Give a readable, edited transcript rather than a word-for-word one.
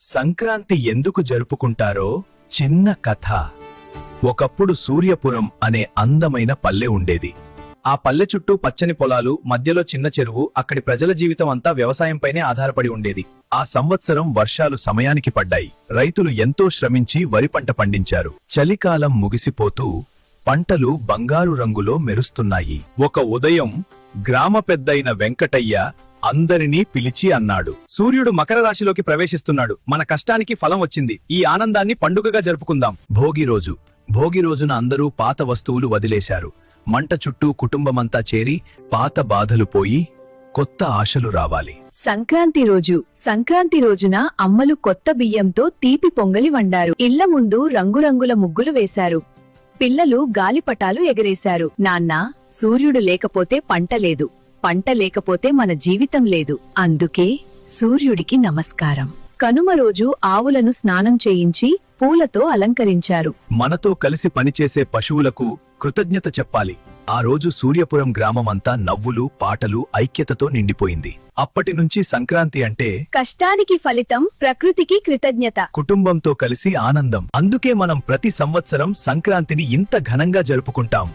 సంక్రాంతి ఎందుకు జరుపుకుంటారో చిన్న కథ. ఒకప్పుడు సూర్యపురం అనే అందమైన పల్లె ఉండేది. ఆ పల్లె చుట్టూ పచ్చని పొలాలు, మధ్యలో చిన్న చెరువు. అక్కడి ప్రజల జీవితం అంతా వ్యవసాయంపైనే ఆధారపడి ఉండేది. ఆ సంవత్సరం వర్షాలు సమయానికి పడ్డాయి. రైతులు ఎంతో శ్రమించి వరి పంట పండించారు. చలికాలం ముగిసిపోతూ పంటలు బంగారు రంగులో మెరుస్తున్నాయి. ఒక ఉదయం గ్రామ పెద్దయిన వెంకటయ్య అందరినీ పిలిచి అన్నాడు, సూర్యుడు మకర రాశిలోకి ప్రవేశిస్తున్నాడు. మన కష్టానికి ఫలం వచ్చింది. ఈ ఆనందాన్ని పండుగగా జరుపుకుందాం. భోగి రోజున అందరూ పాత వస్తువులు వదిలేశారు. మంట చుట్టూ కుటుంబమంతా చేరి పాత బాధలు పోయి కొత్త ఆశలు రావాలి. సంక్రాంతి రోజున అమ్మలు కొత్త బియ్యంతో తీపి పొంగలి వండారు. ఇళ్ల ముందు రంగురంగుల ముగ్గులు వేశారు. పిల్లలు గాలిపటాలు ఎగరేశారు. నాన్నా, సూర్యుడు లేకపోతే పంట లేదు, పంట లేకపోతే మన జీవితం లేదు. అందుకే సూర్యుడికి నమస్కారం. కనుమ రోజు ఆవులను స్నానం చేయించి పూలతో అలంకరించారు. మనతో కలిసి పనిచేసే పశువులకు కృతజ్ఞత చెప్పాలి. ఆ రోజు సూర్యపురం గ్రామమంతా నవ్వులు, పాటలు, ఐక్యతతో నిండిపోయింది. అప్పటినుంచి సంక్రాంతి అంటే కష్టానికి ఫలితం, ప్రకృతికి కృతజ్ఞత, కుటుంబంతో కలిసి ఆనందం. అందుకే మనం ప్రతి సంవత్సరం సంక్రాంతిని ఇంత ఘనంగా జరుపుకుంటాం.